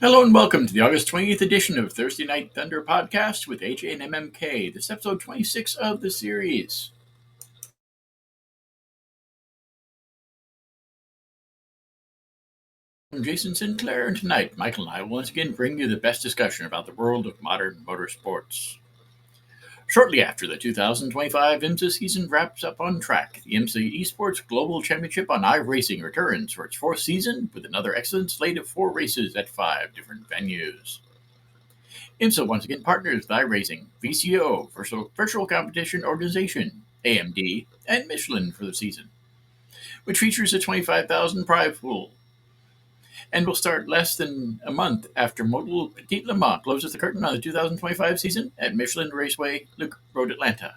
Hello and welcome to the August 20th edition of Thursday Night Thunder podcast with AJ and MMK. This is episode 26 of the series. I'm Jason Sinclair, and tonight Mykkal and I will once again bring you the best discussion about the world of modern motorsports. Shortly after the 2025 IMSA season wraps up on track, the IMSA Esports Global Championship on iRacing returns for its fourth season with another excellent slate of 4 races at 5 different venues. IMSA once again partners with iRacing, VCO, Virtual Competition Organization, AMD, and Michelin for the season, which features a 25,000 prize pool and will start less than a month after Modal Petit Le Mans closes the curtain on the 2025 season at Michelin Raceway Road Atlanta.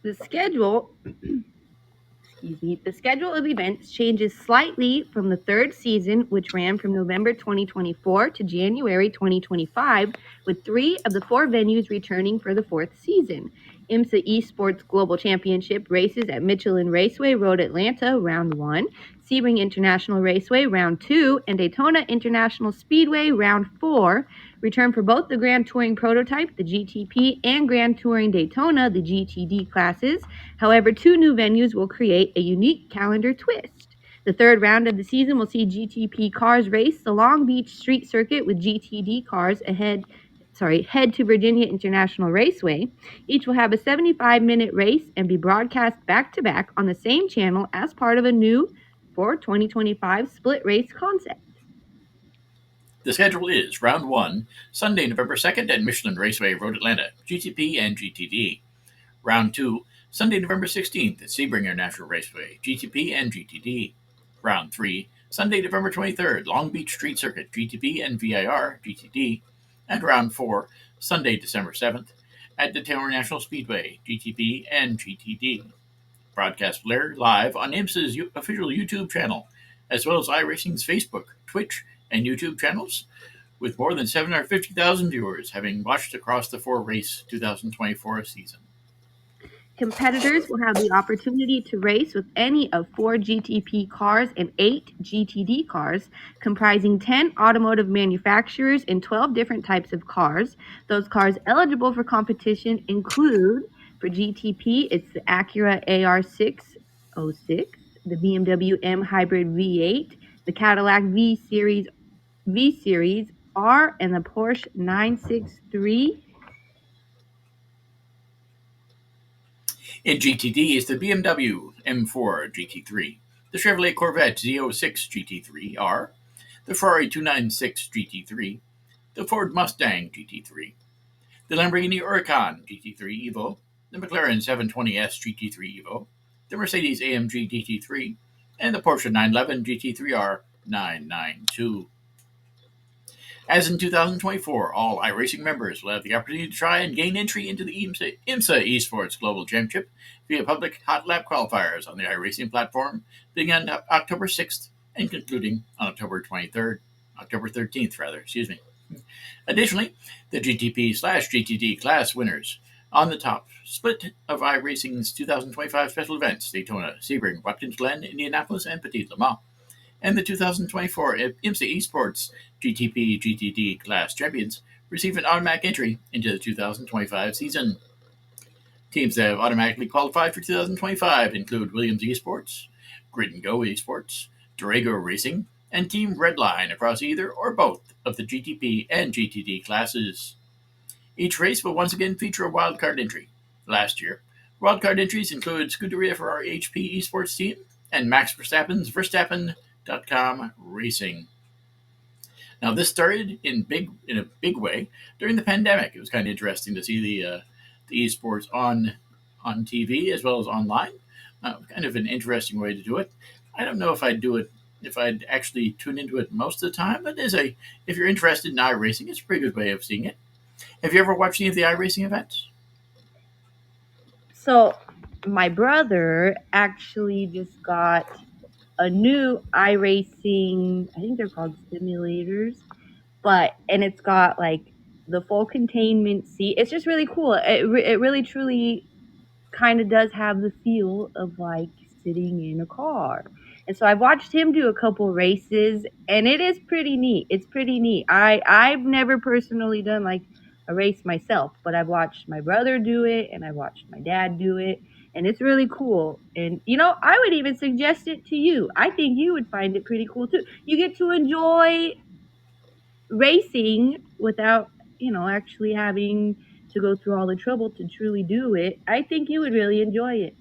The schedule of events changes slightly from the third season, which ran from November 2024 to January 2025, with 3 of the 4 venues returning for the fourth season. IMSA Esports Global Championship races at Michelin Raceway Road Atlanta, Round 1, Sebring International Raceway, Round 2, and Daytona International Speedway, Round 4, return for both the Grand Touring Prototype, the GTP, and Grand Touring Daytona, the GTD classes. However, 2 new venues will create a unique calendar twist. The third round of the season will see GTP cars race the Long Beach Street Circuit with GTD cars head to Virginia International Raceway. Each will have a 75-minute race and be broadcast back-to-back on the same channel as part of a new, for 2025, split race concept. The schedule is Round 1, Sunday, November 2nd at Michelin Raceway Road Atlanta, GTP and GTD. Round 2, Sunday, November 16th at Sebring International Raceway, GTP and GTD. Round 3, Sunday, November 23rd, Long Beach Street Circuit, GTP and VIR, GTD. And Round 4, Sunday, December 7th, at Daytona International Speedway, GTP and GTD. Broadcast live on IMSA's official YouTube channel, as well as iRacing's Facebook, Twitch, and YouTube channels, with more than 750,000 viewers having watched across the 4-race 2024 season. Competitors will have the opportunity to race with any of 4 GTP cars and 8 GTD cars, comprising 10 automotive manufacturers and 12 different types of cars. Those cars eligible for competition include, for GTP, it's the Acura AR606, the BMW M Hybrid V8, the Cadillac V Series R, and the Porsche 963. In GTD is the BMW M4 GT3, the Chevrolet Corvette Z06 GT3R, the Ferrari 296 GT3, the Ford Mustang GT3, the Lamborghini Huracan GT3 Evo, the McLaren 720S GT3 Evo, the Mercedes AMG GT3, and the Porsche 911 GT3R 992. As in 2024, all iRacing members will have the opportunity to try and gain entry into the IMSA Esports Global Championship via public hot lap qualifiers on the iRacing platform, beginning on October 6th and concluding on October 13th. Additionally, the GTP/GTD class winners on the top split of iRacing's 2025 special events, Daytona, Sebring, Watkins Glen, Indianapolis, and Petit Le Mans, and the 2024 IMSA Esports GTP GTD class champions receive an automatic entry into the 2025 season. Teams that have automatically qualified for 2025 include Williams Esports, Grid and Go Esports, Durago Racing, and Team Redline across either or both of the GTP and GTD classes. Each race will once again feature a wildcard entry. Last year, wildcard entries included Scuderia Ferrari HP Esports team and Max Verstappen's Verstappen.com Racing. Now, this started in a big way during the pandemic. It was kind of interesting to see the esports on TV as well as online. Kind of an interesting way to do it. I don't know if I'd do it if I'd actually tune into it most of the time, but if you're interested in iRacing, it's a pretty good way of seeing it. Have you ever watched any of the iRacing events? So, my brother actually just got a new iRacing, I think they're called simulators, and it's got like the full containment seat. It's just really cool. It really truly kind of does have the feel of like sitting in a car. And so I've watched him do a couple races, and it is pretty neat. It's pretty neat. I've never personally done like a race myself, but I've watched my brother do it, and I've watched my dad do it, and it's really cool. And I would even suggest it to you. I think you would find it pretty cool too. You get to enjoy racing without actually having to go through all the trouble to truly do it. I think you would really enjoy it.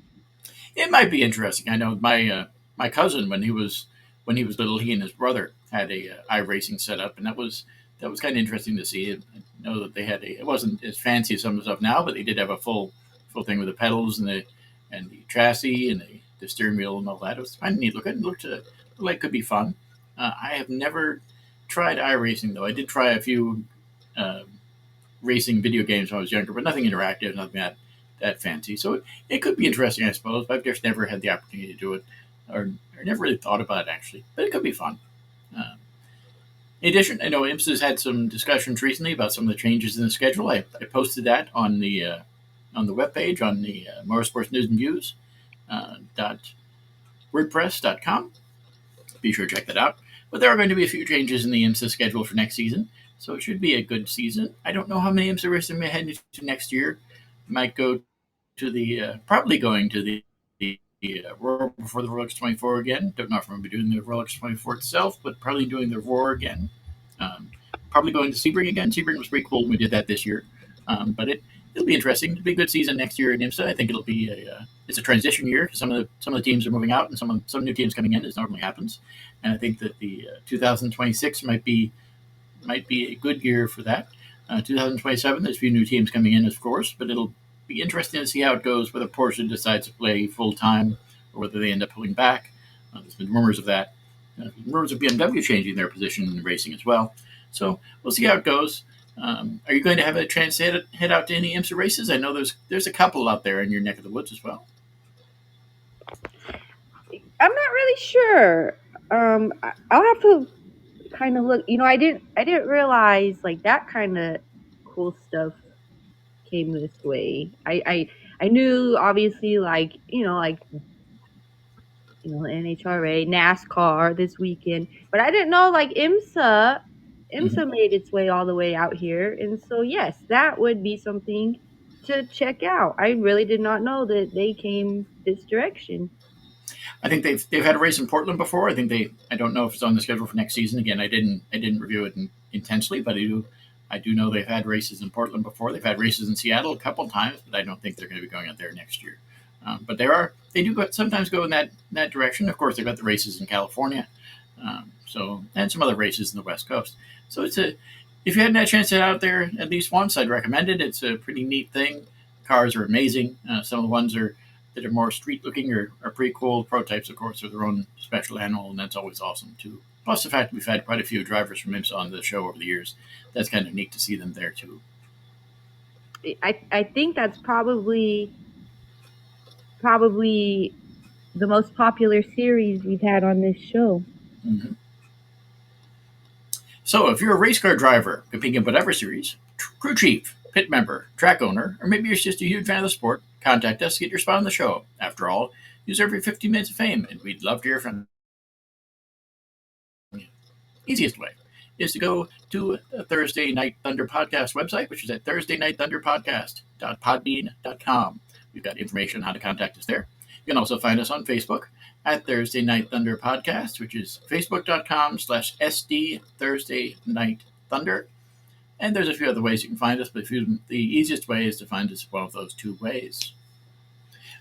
It might be interesting. I know my cousin when he was little, he and his brother had a iRacing setup, and that was kind of interesting to see. I know that they had it wasn't as fancy as some of the stuff now, but they did have a full thing with the pedals and the chassis and the steering wheel and all that. It was kind of neat looking. It looked like it could be fun. I have never tried iRacing though. I did try a few uh, racing video games when I was younger, but nothing interactive, nothing that fancy. So it could be interesting, I suppose. But I've just never had the opportunity to do it, or never really thought about it actually. But it could be fun. Uh, in addition, I know IMSA has had some discussions recently about some of the changes in the schedule. I posted that on the webpage on the Motorsports News and Views dot wordpress.com. Be sure to check that out. But there are going to be a few changes in the IMSA schedule for next season, so it should be a good season. I don't know how many IMSA races we head into next year. Might go to the probably going to the Roar before the Rolex 24 again. Don't know if I'm going to be doing the Rolex 24 itself, but probably doing the Roar again. Um, Probably going to Sebring again. Sebring was pretty cool when we did that this year, but it'll be interesting. It'll be a good season next year in IMSA. I think it'll be it's a transition year. Some of the teams are moving out and some new teams coming in, as normally happens. And I think that the 2026 might be a good year for that. 2027, there's a few new teams coming in, of course, but it'll be interesting to see how it goes. Whether Porsche decides to play full time or whether they end up pulling back. There's been rumors of that. Rumors of BMW changing their position in racing as well. So we'll see how it goes. Are you going to have a chance to head out to any IMSA races? I know there's a couple out there in your neck of the woods as well. I'm not really sure. I'll have to kind of look. I didn't realize like that kind of cool stuff came this way. I knew obviously NHRA, NASCAR this weekend, but I didn't know like IMSA. Mhm. IMSA made its way all the way out here, and so yes, that would be something to check out. I really did not know that they came this direction. I think they've had a race in Portland before. I don't know if it's on the schedule for next season. Again, I didn't review it intensely, but I do know they've had races in Portland before. They've had races in Seattle a couple times, but I don't think they're going to be going out there next year. But they do sometimes go in that direction. Of course, they've got the races in California, and some other races in the West Coast. So if you hadn't had a chance to get out there at least once, I'd recommend it. It's a pretty neat thing. Cars are amazing. Some of the ones that are more street looking are pretty cool. Prototypes, of course, are their own special animal, and that's always awesome too. Plus, the fact that we've had quite a few drivers from IMSA on the show over the years, that's kind of neat to see them there too. I think that's probably the most popular series we've had on this show. Mm-hmm. So, if you're a race car driver competing in whatever series, crew chief, pit member, track owner, or maybe you're just a huge fan of the sport, contact us to get your spot on the show. After all, you deserve every 15 minutes of fame, and we'd love to hear from you. Easiest way is to go to the Thursday Night Thunder Podcast website, which is at thursdaynightthunderpodcast.podbean.com. We've got information on how to contact us there. You can also find us on Facebook at Thursday Night Thunder Podcast, which is facebook.com/SD Thursday Night Thunder. And there's a few other ways you can find us, but the easiest way is to find us one of those two ways.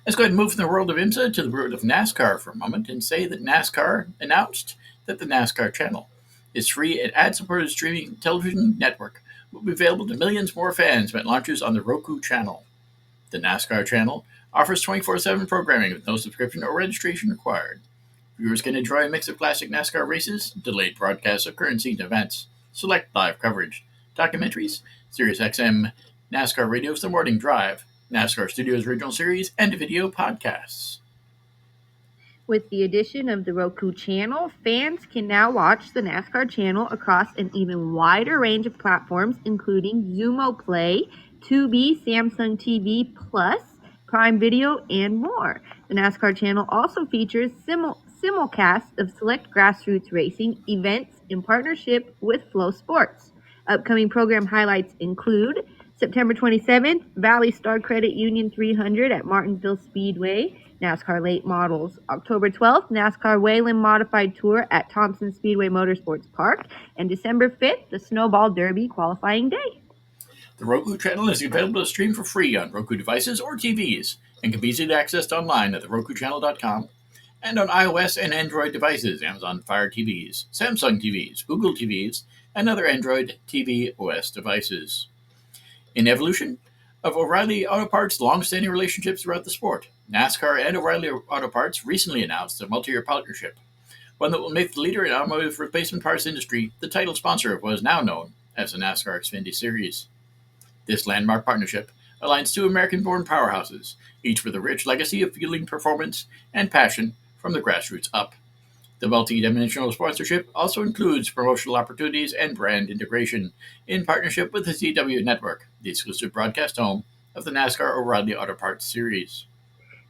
Let's go ahead and move from the world of IMSA to the world of NASCAR for a moment and say that NASCAR announced that the NASCAR channel is free and ad-supported streaming television network will be available to millions more fans when it launches on the Roku channel. The NASCAR channel offers 24/7 programming with no subscription or registration required. Viewers can enjoy a mix of classic NASCAR races, delayed broadcasts of current scene events, select live coverage, documentaries, SiriusXM, NASCAR Radio's The Morning Drive, NASCAR Studios original series, and video podcasts. With the addition of the Roku channel, fans can now watch the NASCAR channel across an even wider range of platforms, including Xumo Play, Tubi, Samsung TV Plus, Prime Video, and more. The NASCAR channel also features simulcast of select grassroots racing events in partnership with Flow Sports. Upcoming program highlights include September 27th, Valley Star Credit Union 300 at Martinsville Speedway, NASCAR Late Models. October 12th, NASCAR Wayland Modified Tour at Thompson Speedway Motorsports Park. And December 5th, the Snowball Derby qualifying day. The Roku channel is available to stream for free on Roku devices or TVs and can be easily accessed online at therokuchannel.com and on iOS and Android devices, Amazon Fire TVs, Samsung TVs, Google TVs, and other Android TV OS devices. In evolution of O'Reilly Auto Parts' long-standing relationships throughout the sport, NASCAR and O'Reilly Auto Parts recently announced a multi-year partnership, one that will make the leader in automotive replacement parts industry the title sponsor of what is now known as the NASCAR Xfinity Series. This landmark partnership aligns two American-born powerhouses, each with a rich legacy of fueling performance and passion from the grassroots up. The multi-dimensional sponsorship also includes promotional opportunities and brand integration in partnership with the CW Network, the exclusive broadcast home of the NASCAR O'Reilly Auto Parts Series.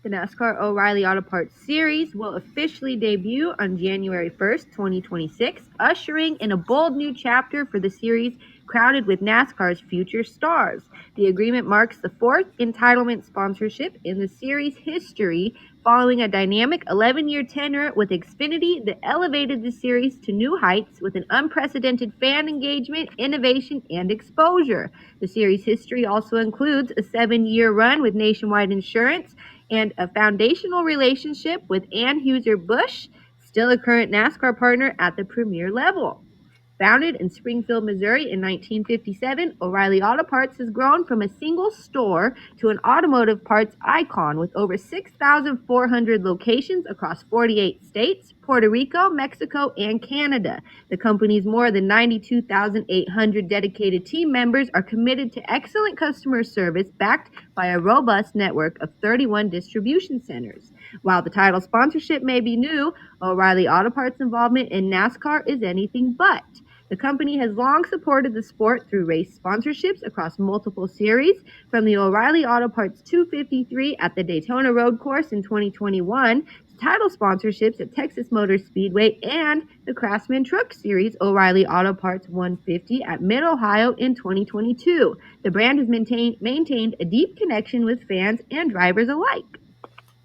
The NASCAR O'Reilly Auto Parts Series will officially debut on January 1st, 2026, ushering in a bold new chapter for the series crowded with NASCAR's future stars. The agreement marks the fourth entitlement sponsorship in the series' history, following a dynamic 11-year tenure with Xfinity that elevated the series to new heights with an unprecedented fan engagement, innovation, and exposure. The series' history also includes a 7-year run with Nationwide Insurance and a foundational relationship with Anheuser-Busch, still a current NASCAR partner at the premier level. Founded in Springfield, Missouri in 1957, O'Reilly Auto Parts has grown from a single store to an automotive parts icon with over 6,400 locations across 48 states, Puerto Rico, Mexico, and Canada. The company's more than 92,800 dedicated team members are committed to excellent customer service backed by a robust network of 31 distribution centers. While the title sponsorship may be new, O'Reilly Auto Parts' involvement in NASCAR is anything but. The company has long supported the sport through race sponsorships across multiple series, from the O'Reilly Auto Parts 253 at the Daytona Road Course in 2021 to title sponsorships at Texas Motor Speedway and the Craftsman Truck Series O'Reilly Auto Parts 150 at Mid-Ohio in 2022. The brand has maintained a deep connection with fans and drivers alike.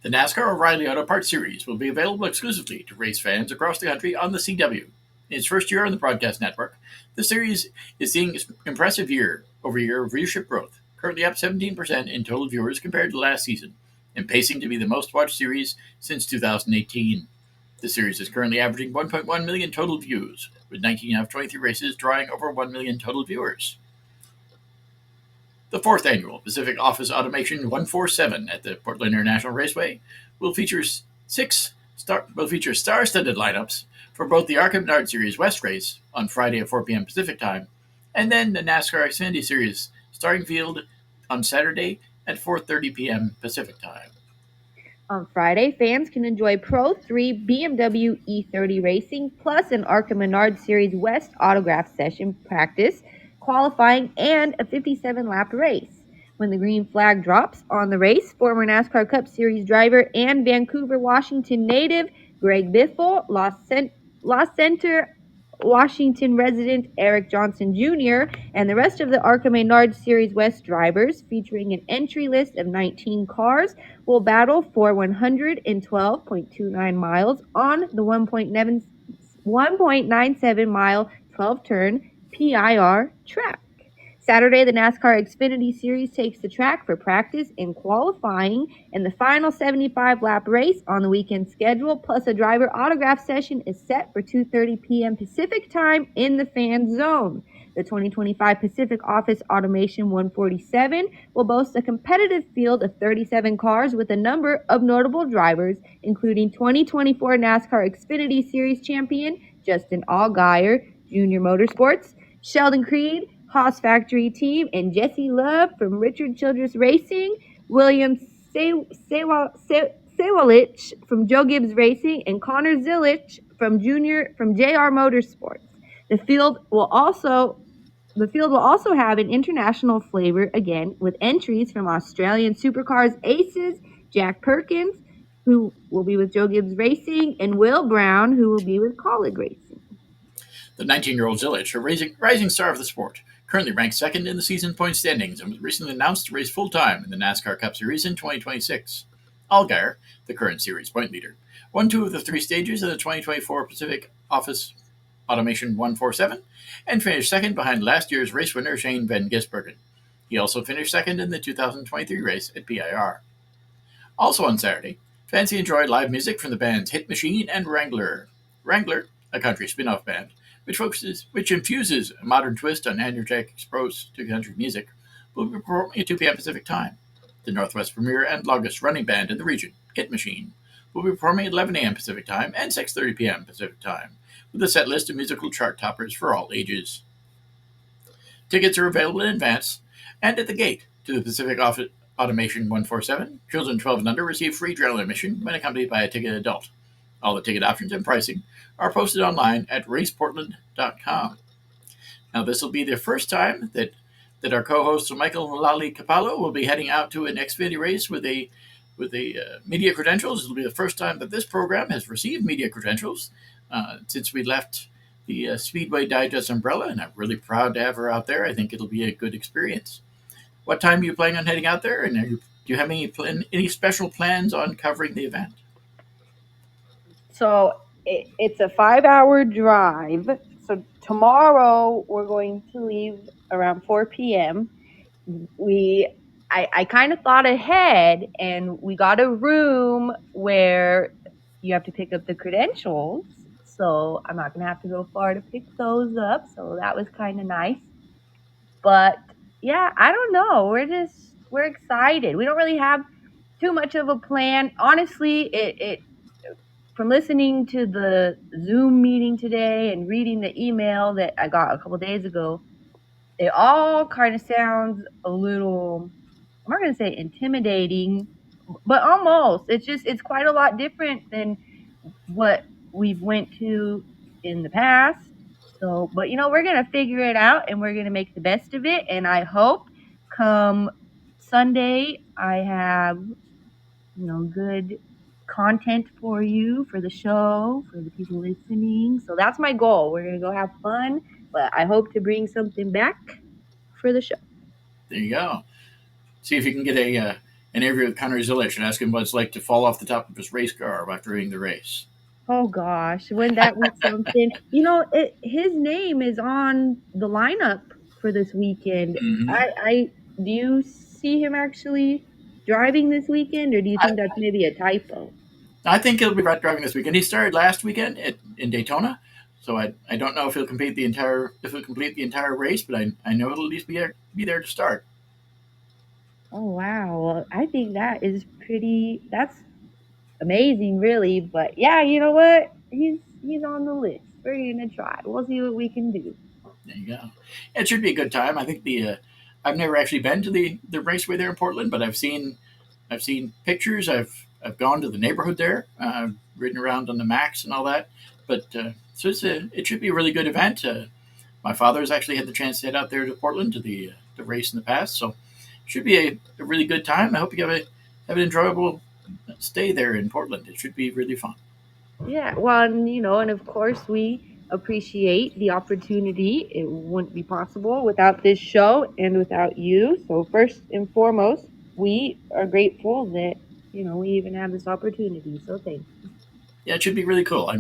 The NASCAR O'Reilly Auto Parts Series will be available exclusively to race fans across the country on the CW. In its first year on the broadcast network, the series is seeing impressive year-over-year viewership growth, currently up 17% in total viewers compared to last season, and pacing to be the most-watched series since 2018. The series is currently averaging 1.1 million total views, with 19 out of 23 races drawing over 1 million total viewers. The fourth annual Pacific Office Automation 147 at the Portland International Raceway will feature star-studded lineups for both the ARCA Menard Series West race on Friday at 4 p.m. Pacific Time, and then the NASCAR Xfinity Series starting field on Saturday at 4:30 p.m. Pacific Time. On Friday, fans can enjoy Pro 3 BMW E30 racing plus an ARCA Menard Series West autograph session practice, qualifying, and a 57-lap race. When the green flag drops on the race, former NASCAR Cup Series driver and Vancouver, Washington native Greg Biffle, Lost Center, Washington resident Eric Johnson Jr., and the rest of the ARCA Menard Series West drivers, featuring an entry list of 19 cars, will battle for 112.29 miles on the 1.97 mile 12-turn PIR track. Saturday, the NASCAR Xfinity Series takes the track for practice and qualifying, and the final 75-lap race on the weekend schedule, plus a driver autograph session, is set for 2:30 p.m. Pacific Time in the fan zone. The 2025 Pacific Office Automation 147 will boast a competitive field of 37 cars with a number of notable drivers, including 2024 NASCAR Xfinity Series champion Justin Allgaier, Junior Motorsports, Sheldon Creed, Haas Factory Team, and Jesse Love from Richard Childress Racing, William Sewalich from Joe Gibbs Racing, and Connor Zilich from JR Motorsports. The field will also have an international flavor again, with entries from Australian supercars aces Jack Perkins, who will be with Joe Gibbs Racing, and Will Brown, who will be with Colleague Racing. The 19-year-old Zilich, a rising star of the sport, currently ranked second in the season point standings and was recently announced to race full-time in the NASCAR Cup Series in 2026. Allgaier, the current series point leader, won 2 of the 3 stages of the 2024 Pacific Office Automation 147 and finished second behind last year's race winner Shane Van Gisbergen. He also finished second in the 2023 race at PIR. Also on Saturday, fans enjoyed live music from the bands Hit Machine and Wrangler. Wrangler, a country spin-off band, which infuses a modern twist on energetic approach to country music, will be performing at 2 p.m. Pacific Time. The Northwest premier and longest running band in the region, Hit Machine, will be performing at 11 a.m. Pacific Time and 6:30 p.m. Pacific Time, with a set list of musical chart toppers for all ages. Tickets are available in advance and at the gate to the Pacific Automation 147. Children 12 and under receive free general admission when accompanied by a ticket adult. All the ticket options and pricing are posted online at raceportland.com. Now, this will be the first time that our co-host Mykkal Lally Capallo will be heading out to an Xfinity race with a media credentials. It'll be the first time that this program has received media credentials since we left the Speedway Digest umbrella, and I'm really proud to have her out there. I think it'll be a good experience. What time are you planning on heading out there, and do you have any special plans on covering the event? So it's a 5-hour drive. So tomorrow we're going to leave around 4 p.m. I kind of thought ahead, and we got a room where you have to pick up the credentials. So I'm not going to have to go far to pick those up. So that was kind of nice. But yeah, I don't know. We're excited. We don't really have too much of a plan. Honestly, it from listening to the Zoom meeting today and reading the email that I got a couple days ago, it all kind of sounds a little, I'm not going to say intimidating, but almost. It's quite a lot different than what we've went to in the past. So, but we're going to figure it out and we're going to make the best of it. And I hope come Sunday, I have, good content for you, for the show, for the people listening. So that's my goal. We're going to go have fun, but I hope to bring something back for the show. There you go. See if you can get an interview with Connor Zilich and ask him what it's like to fall off the top of his race car after winning the race. Oh gosh, wouldn't that be something? His name is on the lineup for this weekend. Mm-hmm. I do you see him actually driving this weekend, or do you think that's maybe a typo? I think he'll be driving this weekend. He started last weekend in Daytona, so I don't know if he'll complete the entire race, but I know he'll at least be there to start. Oh wow, well, I think that's amazing, really. But yeah, you know what? He's on the list. We're gonna try. We'll see what we can do. There you go. It should be a good time. I think I've never actually been to the raceway there in Portland, but I've seen pictures. I've gone to the neighborhood there, ridden around on the Max and all that. But so it should be a really good event. My father's actually had the chance to head out there to Portland to the race in the past, so it should be a really good time. I hope you have an enjoyable stay there in Portland. It should be really fun. Yeah, well, and of course we appreciate the opportunity. It wouldn't be possible without this show and without you. So first and foremost, we are grateful that we even have this opportunity. So thank you. Yeah, it should be really cool.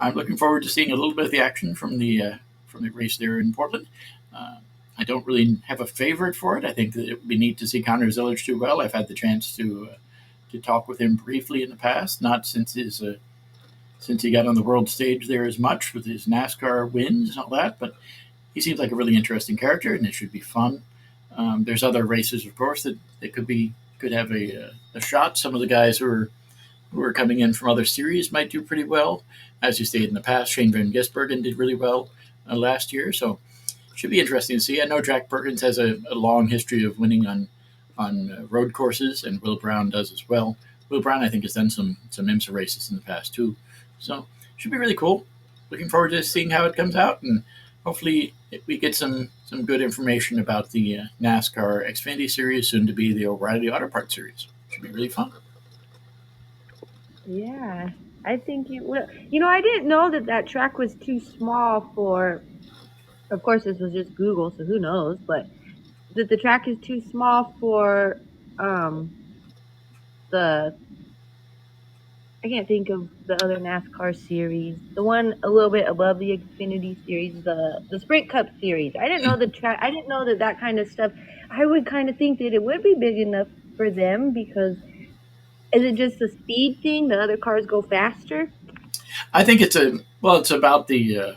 I'm looking forward to seeing a little bit of the action from the race there in Portland. I don't really have a favorite for it. I think that it would be neat to see Connor Zilich do well. I've had the chance to talk with him briefly in the past, not since he got on the world stage there as much with his NASCAR wins and all that, but he seems like a really interesting character, and it should be fun. There's other races, of course, that could have a shot. Some of the guys who are coming in from other series might do pretty well. As you stated in the past, Shane Van Gisbergen did really well last year, so it should be interesting to see. I know Jack Perkins has a long history of winning on road courses, and Will Brown does as well. Will Brown, I think, has done some IMSA races in the past too, so it should be really cool. Looking forward to seeing how it comes out, and hopefully we get some good information about the NASCAR Xfinity Series, soon to be the O'Reilly Auto Parts Series. Should be really fun. Yeah, I think it will. I didn't know that that track was too small for. Of course, this was just Google, so who knows? But that the track is too small for um the I can't think of the other NASCAR series. The one a little bit above the Xfinity series, the Sprint Cup series. I didn't know the track. I didn't know that that kind of stuff. I would kind of think that it would be big enough for them because is it just a speed thing? The other cars go faster. I think it's about the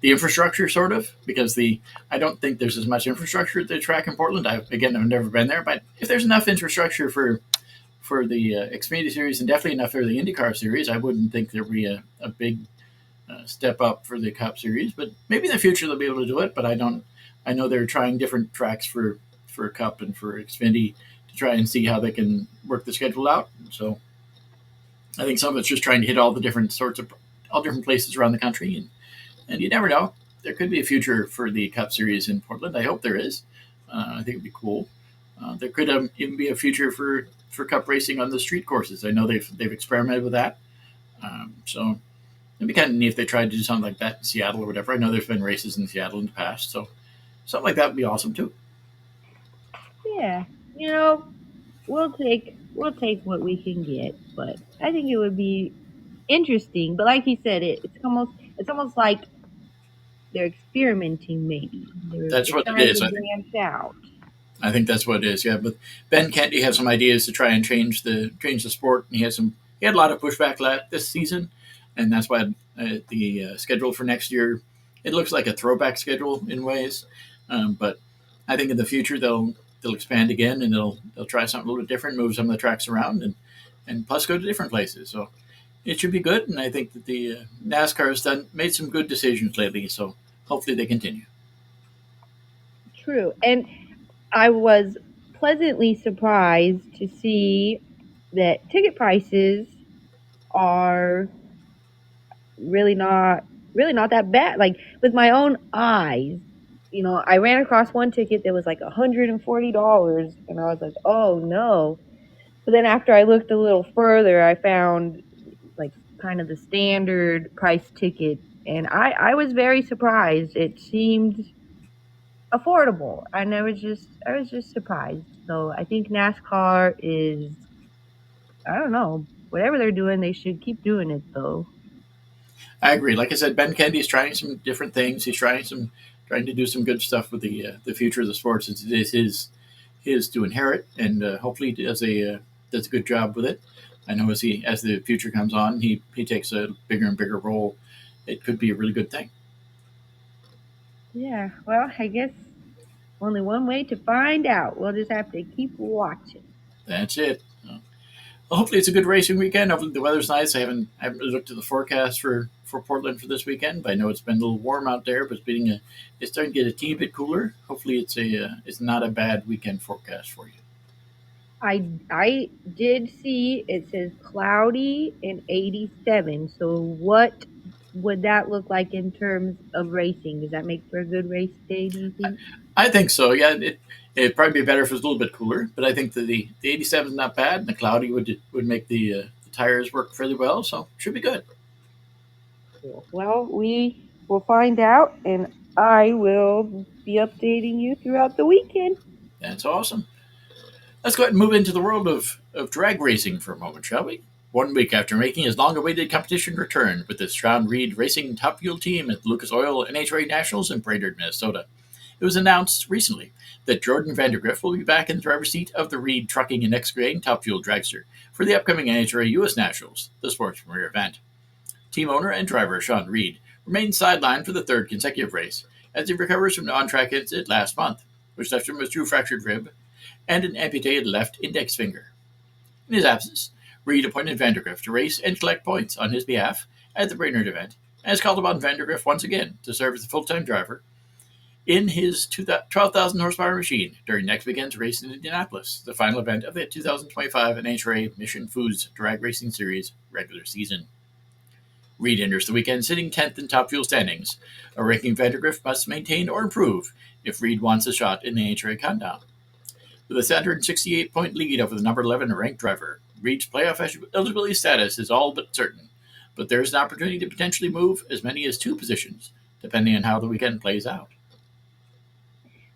infrastructure sort of because the I don't think there's as much infrastructure at the track in Portland. I've never been there, but if there's enough infrastructure for the Xfinity series and definitely enough for the IndyCar series, I wouldn't think there'd be a big step up for the Cup series. But maybe in the future they'll be able to do it. But I don't. I know they're trying different tracks for Cup and for Xfinity to try and see how they can work the schedule out. So I think some of it's just trying to hit all different places around the country, and you never know. There could be a future for the Cup Series in Portland. I hope there is. I think it'd be cool. There could even be a future for Cup racing on the street courses. I know they've experimented with that. So it'd be kind of neat if they tried to do something like that in Seattle or whatever. I know there's been races in Seattle in the past, so something like that would be awesome too. Yeah, we'll take what we can get, but I think it would be interesting. But like you said, it's almost like they're experimenting. Maybe they're That's they're what it trying is. to branch out. I think that's what it is. Yeah, but Ben Kennedy has some ideas to try and change the sport. And he had a lot of pushback this season, and that's why the schedule for next year it looks like a throwback schedule in ways. But I think in the future they'll expand again and they'll try something a little bit different, move some of the tracks around, and plus go to different places. So it should be good. And I think that the NASCAR has made some good decisions lately. So hopefully they continue. True, and I was pleasantly surprised to see that ticket prices are really not that bad. Like with my own eyes, I ran across one ticket that was like $140, and I was like, oh no. But then after I looked a little further, I found like kind of the standard price ticket, and I was very surprised. It seemed affordable, and I was just surprised. So I think NASCAR is, I don't know, whatever they're doing, they should keep doing it though. I agree. Like I said, Ben Kennedy's trying some different things. He's trying to do some good stuff with the future of the sport since it is his to inherit, and hopefully he does a good job with it. I know as the future comes on, he takes a bigger and bigger role. It could be a really good thing. Yeah, well, I guess only one way to find out. We'll just have to keep watching. That's it. Well, hopefully it's a good racing weekend. Hopefully the weather's nice. I haven't really looked at the forecast for Portland for this weekend, but I know it's been a little warm out there. But it's starting to get a teeny bit cooler. Hopefully it's not a bad weekend forecast for you. I did see it says cloudy and 87. So what would that look like in terms of racing? Does that make for a good race day, do you think? I think so. Yeah, it'd probably be better if it was a little bit cooler, but I think that the 87 is not bad, and the cloudy would make the tires work fairly well, so should be good. Cool. Well, we will find out, and I will be updating you throughout the weekend. That's awesome. Let's go ahead and move into the world of drag racing for a moment, shall we? 1 week after making his long-awaited competition return with the Sean Reed Racing Top Fuel team at Lucas Oil NHRA Nationals in Brainerd, Minnesota, it was announced recently that Jordan Vandergriff will be back in the driver's seat of the Reed Trucking and Excavating Top Fuel Dragster for the upcoming NHRA U.S. Nationals, the sport's premier event. Team owner and driver Sean Reed remained sidelined for the third consecutive race as he recovers from an on-track incident last month, which left him with a true fractured rib and an amputated left index finger. In his absence, Reed appointed Vandergriff to race and collect points on his behalf at the Brainerd event and has called upon Vandergriff once again to serve as a full-time driver in his 12,000 horsepower machine during next weekend's race in Indianapolis, the final event of the 2025 NHRA Mission Foods Drag Racing Series regular season. Reed enters the weekend sitting 10th in top fuel standings, a ranking Vandergriff must maintain or improve if Reed wants a shot in the NHRA countdown. With a 768-point lead over the number 11 ranked driver, Reed's playoff eligibility status is all but certain, but there's an opportunity to potentially move as many as two positions, depending on how the weekend plays out.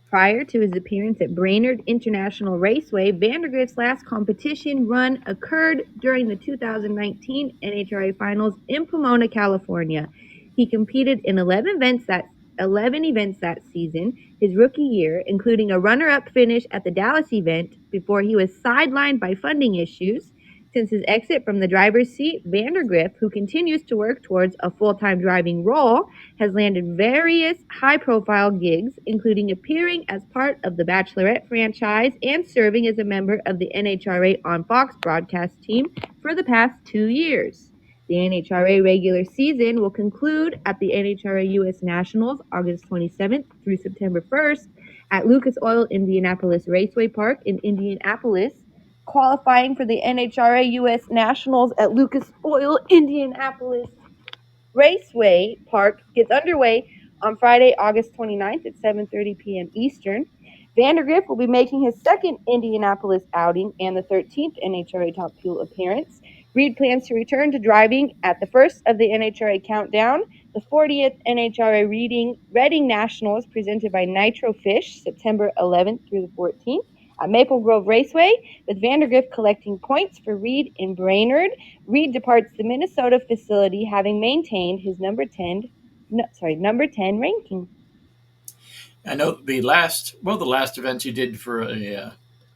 Prior to his appearance at Brainerd International Raceway, Vandergrift's last competition run occurred during the 2019 NHRA Finals in Pomona, California. He competed in 11 events that season, his rookie year, including a runner-up finish at the Dallas event before he was sidelined by funding issues. Since his exit from the driver's seat, Vandergrift, who continues to work towards a full-time driving role, has landed various high-profile gigs, including appearing as part of the Bachelorette franchise and serving as a member of the NHRA on Fox broadcast team for the past 2 years. The NHRA regular season will conclude at the NHRA U.S. Nationals August 27th through September 1st at Lucas Oil Indianapolis Raceway Park in Indianapolis. Qualifying for the NHRA U.S. Nationals at Lucas Oil Indianapolis Raceway Park gets underway on Friday, August 29th at 7:30 p.m. Eastern. Vandergrift will be making his second Indianapolis outing and the 13th NHRA Top Fuel appearance. Reed plans to return to driving at the first of the NHRA Countdown, the 40th NHRA Reading Nationals presented by Nitro Fish, September 11th through the 14th at Maple Grove Raceway, with Vandergrift collecting points for Reed in Brainerd. Reed departs the Minnesota facility having maintained his number 10 ranking. I know the last event you did for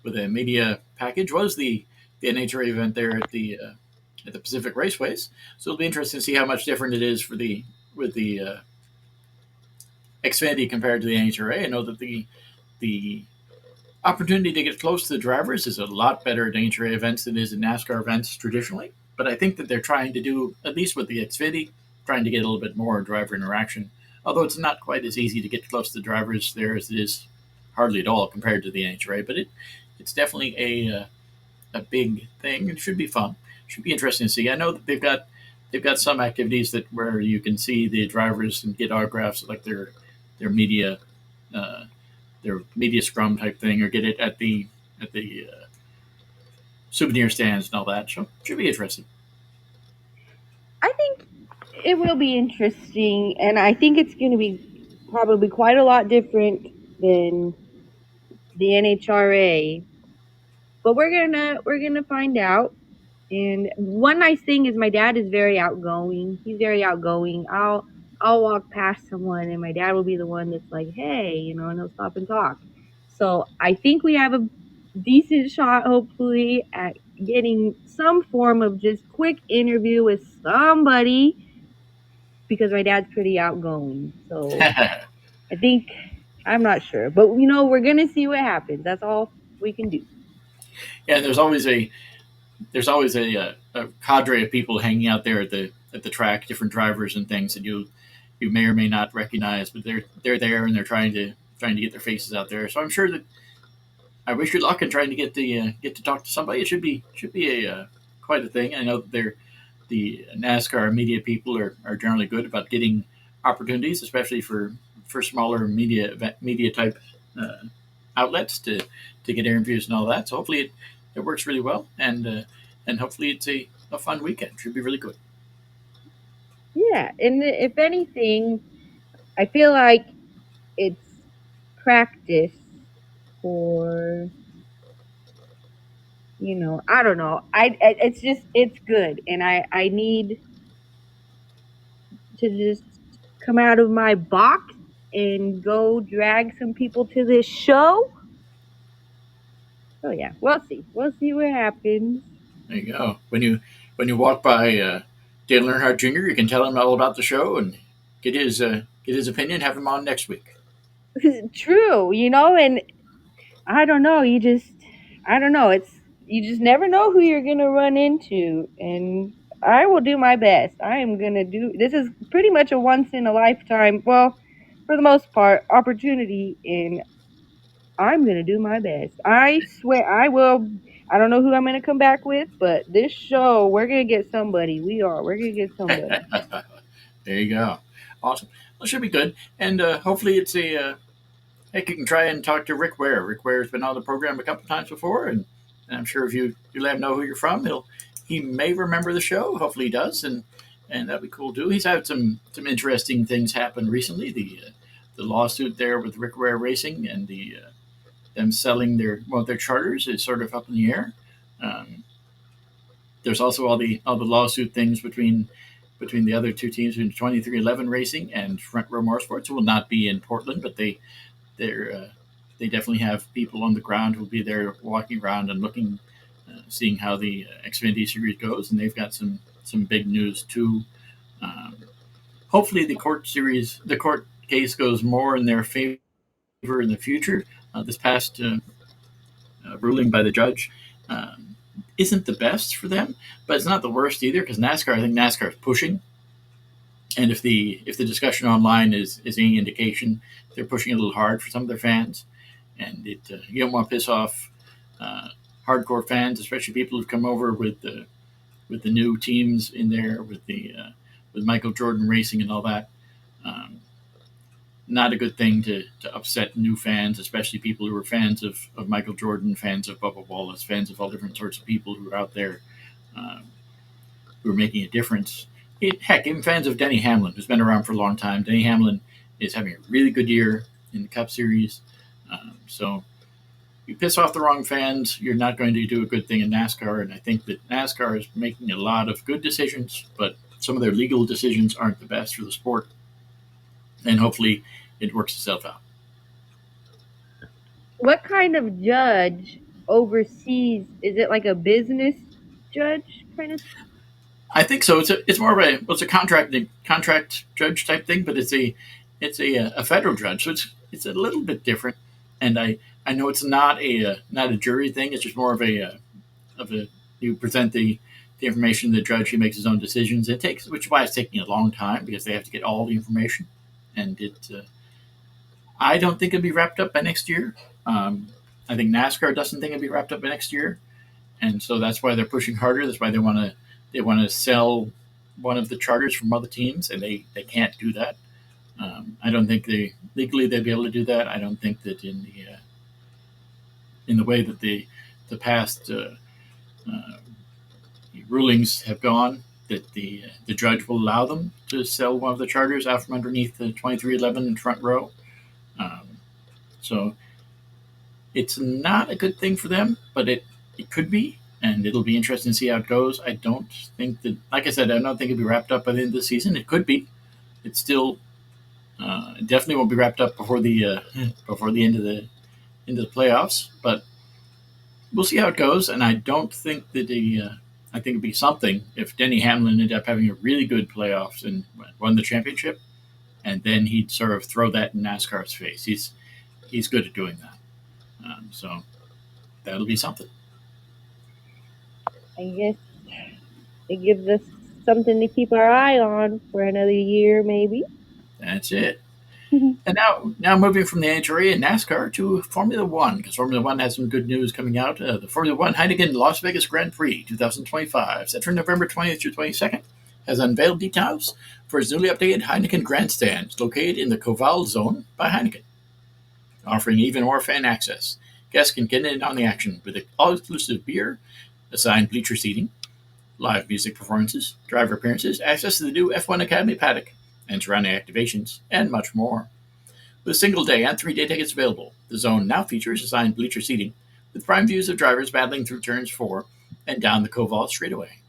with a media package was the NHRA event there at the Pacific Raceways. So it'll be interesting to see how much different it is for the with the Xfinity compared to the NHRA. I know that the opportunity to get close to the drivers is a lot better at NHRA events than it is in NASCAR events traditionally. But I think that they're trying to do, at least with the Xfinity, trying to get a little bit more driver interaction. Although it's not quite as easy to get close to the drivers there as it is hardly at all compared to the NHRA. But it's definitely a big thing. It should be fun. It should be interesting to see. I know that they've got some activities that where you can see the drivers and get autographs like their media uh, their media scrum type thing, or get it at the souvenir stands and all that. So it should be interesting. I think it will be interesting, and I think it's going to be probably quite a lot different than the NHRA. But we're gonna find out. And one nice thing is my dad is very outgoing. He's very outgoing. I'll walk past someone and my dad will be the one that's like, "Hey," and he'll stop and talk. So I think we have a decent shot, hopefully, at getting some form of just quick interview with somebody because my dad's pretty outgoing. So I think I'm not sure, but we're gonna see what happens. That's all we can do. Yeah, there's always a cadre of people hanging out there at the track, different drivers and things that you may or may not recognize, but they're there and they're trying to get their faces out there. So I'm sure that I wish you luck in trying to get to talk to somebody. It should be a quite a thing. I know that the NASCAR media people are generally good about getting opportunities, especially for smaller media type uh, outlets to get interviews and all that. So hopefully it works really well, and hopefully it's a fun weekend. Should be really good. Yeah, and if anything, I feel like it's practice for, I don't know. It's good, and I need to just come out of my box and go drag some people to this show. So yeah, we'll see. We'll see what happens. There you go. When you walk by Dale Earnhardt Jr., you can tell him all about the show and get his opinion. Have him on next week. True, and I don't know. I don't know. You just never know who you're gonna run into, and I will do my best. I am gonna do. This is pretty much a once in a lifetime. Well, for the most part, opportunity, and I'm gonna do my best. I swear, I will. I don't know who I'm gonna come back with, but this show, we're gonna get somebody. We are. We're gonna get somebody. There you go. Awesome. Well, it should be good, and hopefully it's a. Heck, you can try and talk to Rick Ware. Rick Ware's been on the program a couple times before, and And I'm sure if you let him know who you're from, he may remember the show. Hopefully he does, and that'd be cool too. He's had some interesting things happen recently. The lawsuit there with Rick Ware Racing and them selling their charters is sort of up in the air. Um, there's also all the lawsuit things between the other two teams, between 2311 Racing and Front Row Motorsports, who will not be in Portland, but they definitely have people on the ground who will be there walking around and looking, seeing how the Xfinity Series goes, and they've got some big news too. Um, hopefully, the court case goes more in their favor in the future. This past ruling by the judge isn't the best for them, but it's not the worst either because NASCAR. I think NASCAR is pushing, and if the discussion online is any indication, they're pushing a little hard for some of their fans, and you don't want to piss off uh, hardcore fans, especially people who've come over with the new teams in there with Michael Jordan Racing and all that. Um, Not a good thing to upset new fans, especially people who are fans of Michael Jordan, fans of Bubba Wallace, fans of all different sorts of people who are out there um, who are making a difference. Heck, even fans of Denny Hamlin, who's been around for a long time. Denny Hamlin is having a really good year in the Cup Series. So you piss off the wrong fans, you're not going to do a good thing in NASCAR. And I think that NASCAR is making a lot of good decisions, but some of their legal decisions aren't the best for the sport. And hopefully it works itself out. What kind of judge oversees? Is it like a business judge kind of? I think so. It's more of it's a contract judge type thing, but it's a federal judge, so it's a little bit different. And I know it's not a jury thing. It's just more of a you present the information to the judge. He makes his own decisions. Which is why it's taking a long time because they have to get all the information. And I don't think it'll be wrapped up by next year. Um, I think NASCAR doesn't think it'll be wrapped up by next year, and so that's why they're pushing harder. That's why they want to sell one of the charters from other teams, and they can't do that. I don't think legally they'd be able to do that. I don't think that in the way that the past uh, rulings have gone, that the judge will allow them to sell one of the charters out from underneath the 2311 in Front Row. Um, so it's not a good thing for them, but it could be, and it'll be interesting to see how it goes. I don't think that, like I said, I don't think it'll be wrapped up by the end of the season. It could be. It's still it definitely won't be wrapped up before the end of the playoffs, but we'll see how it goes. And I don't think that I think it'd be something if Denny Hamlin ended up having a really good playoffs and won the championship, and then he'd sort of throw that in NASCAR's face. He's good at doing that. So that'll be something. I guess it gives us something to keep our eye on for another year, maybe. That's it. And now moving from the NHRA and NASCAR to Formula One, because Formula One has some good news coming out. The Formula One Heineken Las Vegas Grand Prix 2025, set for November 20th through 22nd, has unveiled details for its newly updated Heineken Grandstand, located in the Koval Zone by Heineken, offering even more fan access. Guests can get in on the action with all-exclusive beer, assigned bleacher seating, live music performances, driver appearances, access to the new F1 Academy paddock, and surrounding activations, and much more. With single-day and three-day tickets available, the zone now features assigned bleacher seating, with prime views of drivers battling through turns 4 and down the Koval straightaway.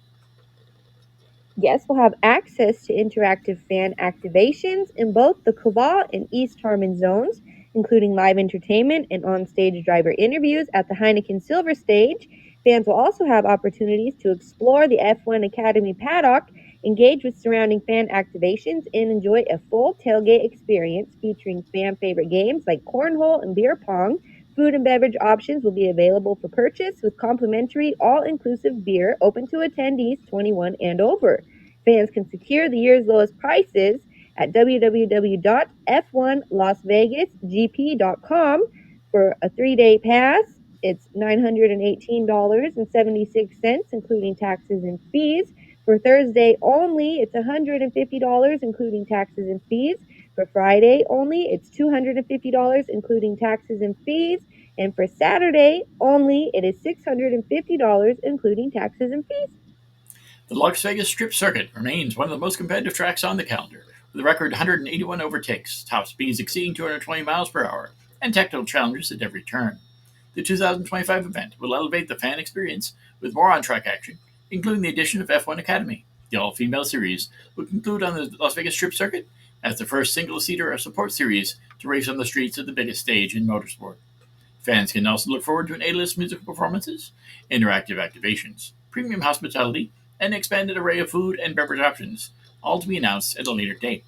Guests will have access to interactive fan activations in both the Koval and East Harmon zones, including live entertainment and on-stage driver interviews at the Heineken Silver Stage. Fans will also have opportunities to explore the F1 Academy paddock, engage with surrounding fan activations, and enjoy a full tailgate experience featuring fan favorite games like cornhole and beer pong. Food and beverage options will be available for purchase with complimentary all-inclusive beer open to attendees 21 and over. Fans can secure the year's lowest prices at www.f1lasvegasgp.com. For a 3-day pass, it's $918.76, including taxes and fees. For Thursday only, it's $150, including taxes and fees. For Friday only, it's $250, including taxes and fees. And for Saturday only, it is $650, including taxes and fees. The Las Vegas Strip Circuit remains one of the most competitive tracks on the calendar, with a record 181 overtakes, top speeds exceeding 220 miles per hour, and technical challenges at every turn. The 2025 event will elevate the fan experience with more on-track action, including the addition of F1 Academy. The all-female series will conclude on the Las Vegas Strip Circuit as the first single-seater support series to race on the streets of the biggest stage in motorsport. Fans can also look forward to an A-list musical performances, interactive activations, premium hospitality, and an expanded array of food and beverage options, all to be announced at a later date.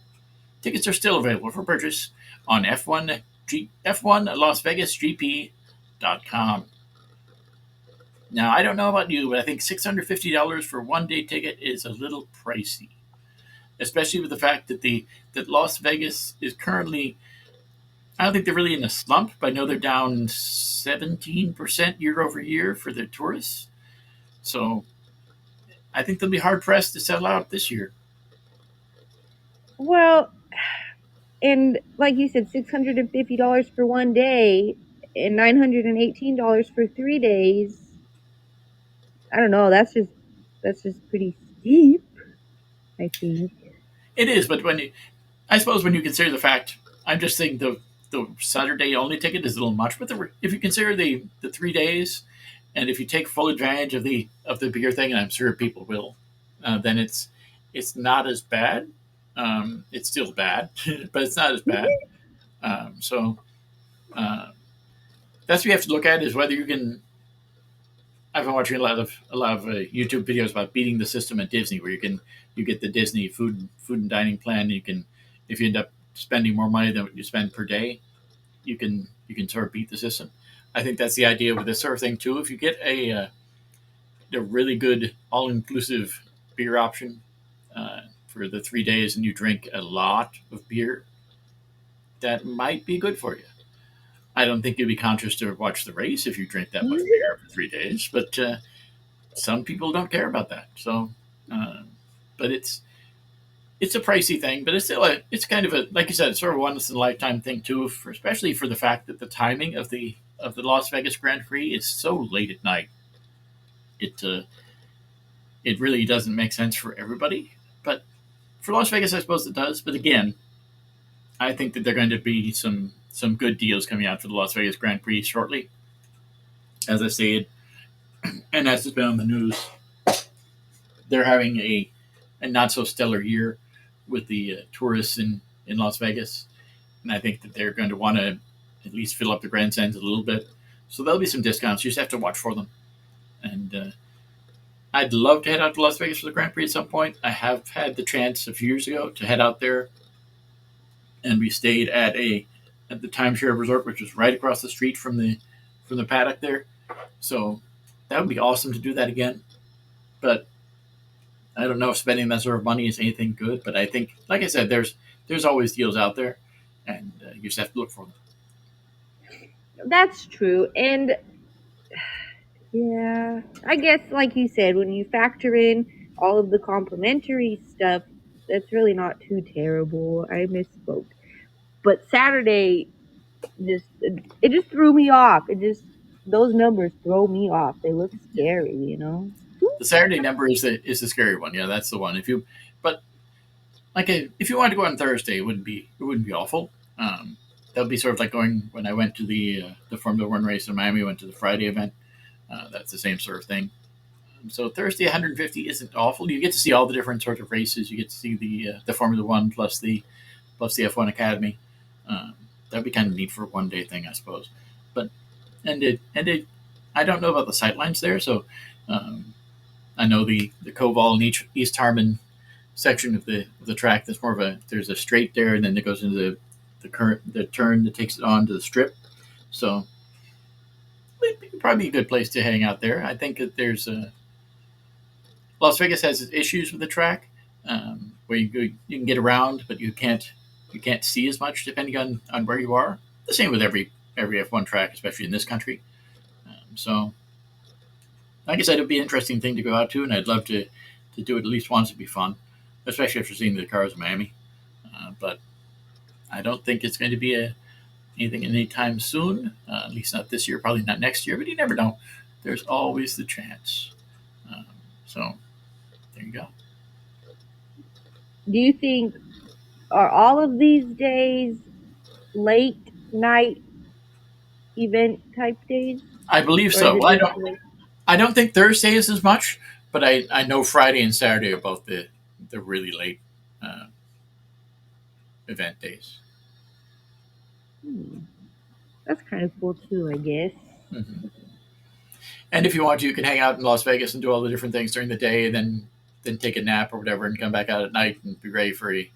Tickets are still available for purchase on F1LasVegasGP.com. Now, I don't know about you, but I think $650 for a one-day ticket is a little pricey, especially with the fact that Las Vegas is currently. I don't think they're really in a slump, but I know they're down 17% year over year for their tourists. So I think they'll be hard pressed to sell out this year. Well, and like you said, $650 for one day and $918 for 3 days. I don't know. That's just pretty steep, I think. It is, but I suppose when you consider the fact, I'm just saying the Saturday only ticket is a little much. But if you consider the 3 days, and if you take full advantage of the bigger thing, and I'm sure people will, then it's not as bad. It's still bad, but it's not as bad. So that's what you have to look at is whether you can. I've been watching a lot of YouTube videos about beating the system at Disney, where you get the Disney food and dining plan. You can, if you end up spending more money than what you spend per day, you can sort of beat the system. I think that's the idea with this sort of thing too. If you get a really good all inclusive beer option for the 3 days, and you drink a lot of beer, that might be good for you. I don't think you'd be conscious to watch the race if you drink that much beer for 3 days, but some people don't care about that. So, but it's a pricey thing, but it's kind of a, like you said, it's sort of a once in a lifetime thing too, especially for the fact that the timing of the Las Vegas Grand Prix is so late at night. It really doesn't make sense for everybody, but for Las Vegas, I suppose it does. But again, I think that there are going to be some good deals coming out for the Las Vegas Grand Prix shortly. As I said, and as has been on the news, they're having a not so stellar year with the tourists in Las Vegas, and I think that they're going to want to at least fill up the grandstands a little bit. So there'll be some discounts. You just have to watch for them. And I'd love to head out to Las Vegas for the Grand Prix at some point. I have had the chance a few years ago to head out there, and we stayed at the timeshare resort, which was right across the street from the paddock there. So that would be awesome to do that again. But I don't know if spending that sort of money is anything good. But I think, like I said, there's always deals out there, and you just have to look for them. That's true. And yeah, I guess, like you said, when you factor in all of the complimentary stuff, that's really not too terrible. I misspoke. But Saturday just threw me off. Those numbers throw me off. They look scary, you know. The Saturday number is the scary one. Yeah, that's the one. But if you wanted to go on Thursday, it wouldn't be awful. That would be sort of like going when I went to the Formula One race in Miami. Went to the Friday event. That's the same sort of thing. So Thursday 150 isn't awful. You get to see all the different sorts of races. You get to see the Formula One plus the F1 Academy. That'd be kind of neat for a one day thing, I suppose. But I don't know about the sightlines there. So I know the Koval and East Harmon section of the track. There's a straight there, and then it goes into the turn that takes it on to the strip. So probably a good place to hang out there. I think that Las Vegas has issues with the track, where you can get around, but you can't see as much depending on where you are. The same with every F1 track, especially in this country. So, like I said, it'd be an interesting thing to go out to, and I'd love to do it at least once. It'd be fun, especially after seeing the cars in Miami. But I don't think it's going to be anything anytime soon. At least not this year, probably not next year, but you never know. There's always the chance. Um, so there you go. Do you think are all of these days late night event type days, I believe or is so. it Well, just like, I don't think Thursday is as much, but I know Friday and Saturday are both the really late uh, event days. hmm, that's kind of cool too, I guess. Hmm. And if you want to, you can hang out in Las Vegas and do all the different things during the day, and then take a nap or whatever, and come back out at night and be ready for a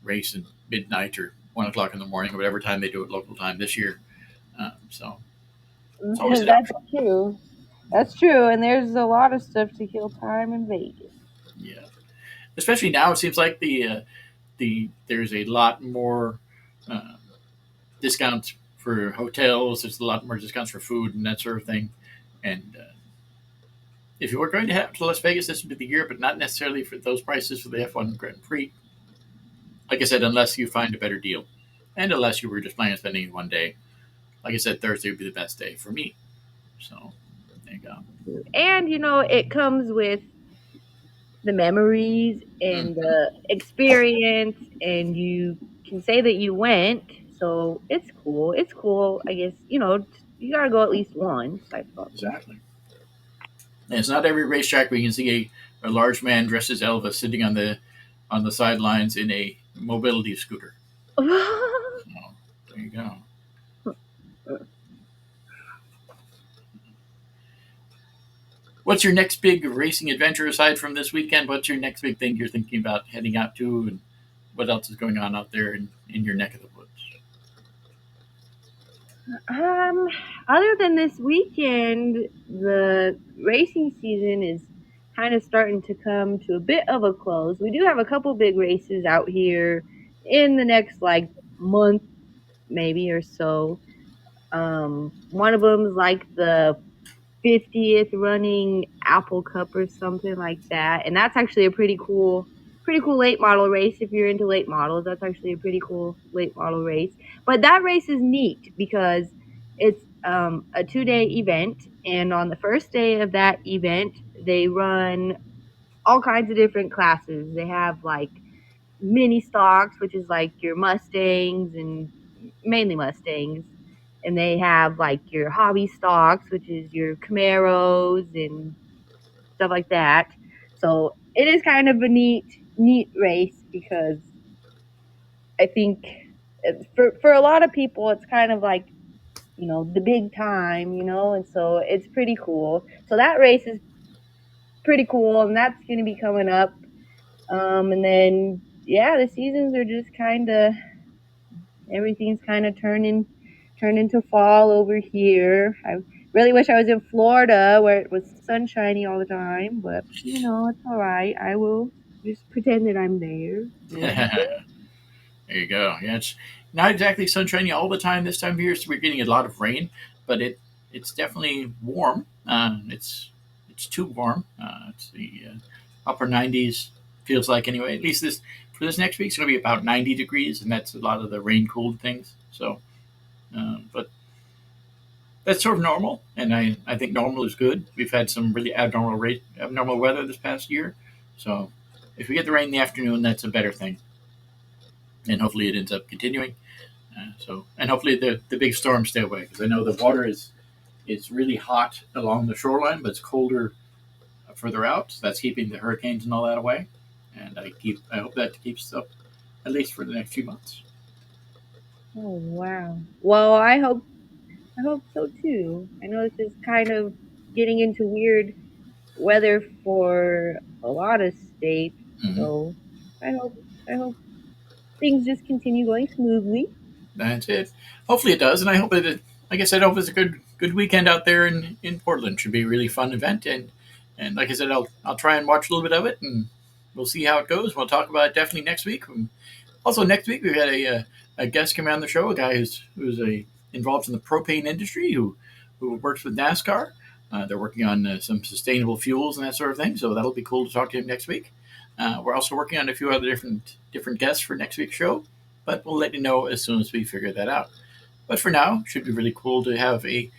race at midnight or 1 o'clock in the morning or whatever time they do it local time this year. So it's always an That's option. true. That's true, and there's a lot of stuff to kill time in Vegas. Yeah, especially now it seems like there's a lot more uh, discounts for hotels. There's a lot more discounts for food and that sort of thing. And if you were going to head to Las Vegas, this would be the year, but not necessarily for those prices for the F1 Grand Prix. Like I said, unless you find a better deal, and unless you were just planning on spending one day. Like I said, Thursday would be the best day for me. So there you go. And it comes with the memories and Mm, the experience, and you can say that you went. So it's cool. It's cool. I guess you gotta go at least once. I thought. exactly. And it's not every racetrack where you can see a large man dressed as Elvis sitting on the sidelines in a mobility scooter. So there you go. What's your next big racing adventure aside from this weekend? What's your next big thing you're thinking about heading out to, and what else is going on out there in your neck of the woods? Um, Other than this weekend, the racing season is kind of starting to come to a bit of a close. We do have a couple big races out here in the next like month, maybe or so. One of them is like the 50th running Apple Cup or something like that. And that's actually a pretty cool late model race if you're into late models. That's actually a pretty cool late model race. But that race is neat because it's a 2-day event, and on the first day of that event, they run all kinds of different classes. They have like mini stocks, which is like your Mustangs and mainly Mustangs. And they have like your hobby stocks, which is your Camaros and stuff like that. So it is kind of a neat race because I think for a lot of people, it's kind of like, the big time, and so it's pretty cool. So that race is pretty cool, and that's going to be coming up. And then, yeah, the seasons are just kind of everything's kind of turning to fall over here. I really wish I was in Florida where it was sunshiny all the time, but it's all right. I will just pretend that I'm there. And There you go. Yeah, it's not exactly sunshiny all the time this time of year, so we're getting a lot of rain, but it's definitely warm. It's too warm. It's the upper 90s feels like anyway. At least this for this next week, it's going to be about 90 degrees, and that's a lot of the rain cooled things. So, but that's sort of normal, and I think normal is good. We've had some really abnormal weather this past year, so if we get the rain in the afternoon, that's a better thing, and hopefully it ends up continuing. And hopefully the big storms stay away because I know the water is really hot along the shoreline, but it's colder further out. So that's keeping the hurricanes and all that away, and I hope that keeps up at least for the next few months. oh wow. Well, I hope so too. I know this is kind of getting into weird weather for a lot of states, Mm-hmm. so I hope things just continue going smoothly. That's it. Hopefully it does, and I hope like I said, I hope it's a good weekend out there in Portland. Should be a really fun event, and like I said, I'll try and watch a little bit of it, and we'll see how it goes. We'll talk about it definitely next week. Also, next week we've had a guest come on the show, a guy who's involved in the propane industry who works with NASCAR. They're working on some sustainable fuels and that sort of thing, so that'll be cool to talk to him next week. We're also working on a few other different guests for next week's show, but we'll let you know as soon as we figure that out. But for now, should be really cool to have a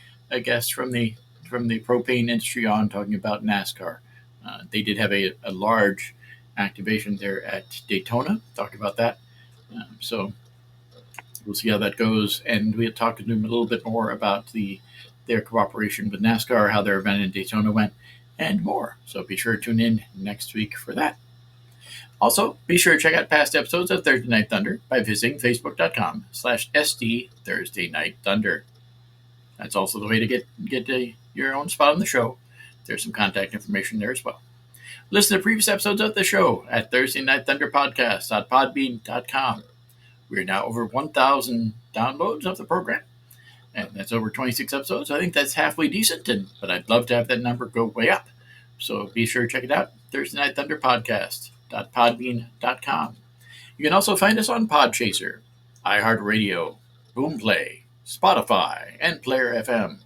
guest from the propane industry on talking about NASCAR. They did have a large activation there at Daytona. Talk about that. So we'll see how that goes, and we'll talk to them a little bit more about their cooperation with NASCAR, how their event in Daytona went, and more. So be sure to tune in next week for that. Also, be sure to check out past episodes of Thursday Night Thunder by visiting facebook.com/SD Thursday Night Thunder. That's also the way to get your own spot on the show. There's some contact information there as well. Listen to previous episodes of the show at Thursday Night Thunder Podcast.podbean.com. We're now over 1,000 downloads of the program, and that's over 26 episodes. I think that's halfway decent, but I'd love to have that number go way up. So be sure to check it out, Thursday Night Thunder Podcast.podbean.com. You can also find us on Podchaser, iHeartRadio, Boomplay, Spotify, and Player FM,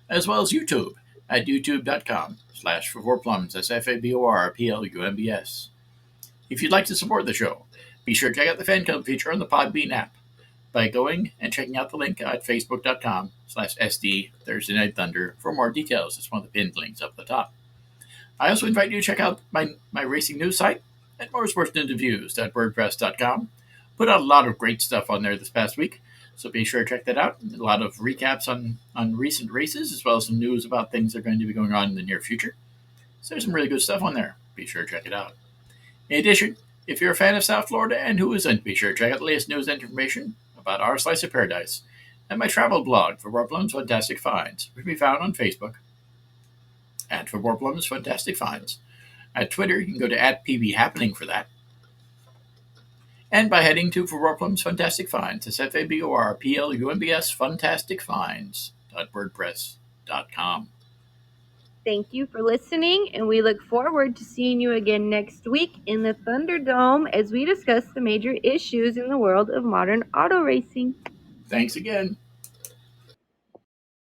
as well as YouTube at youtube.com/ForPlums, that's FABORPLUMBS. If you'd like to support the show, be sure to check out the fan club feature on the Podbean app by going and checking out the link at facebook.com/SD Thursday Night Thunder for more details. It's one of the pinned links up the top. I also invite you to check out my racing news site at motorsportsnewsreviews.wordpress.com. Put out a lot of great stuff on there this past week, so be sure to check that out. A lot of recaps on recent races, as well as some news about things that are going to be going on in the near future. So there's some really good stuff on there. Be sure to check it out. In addition, if you're a fan of South Florida, and who isn't, be sure to check out the latest news and information about our slice of paradise and my travel blog for Warplum's Fantastic Finds, which can be found on Facebook at For Warplum's Fantastic Finds. At Twitter, you can go to @PBHappening for that. And by heading to For Warplum's Fantastic Finds, it's FABORPLUMBS Fantastic Finds.wordpress.com. Thank you for listening, and we look forward to seeing you again next week in the Thunderdome as we discuss the major issues in the world of modern auto racing. Thanks again.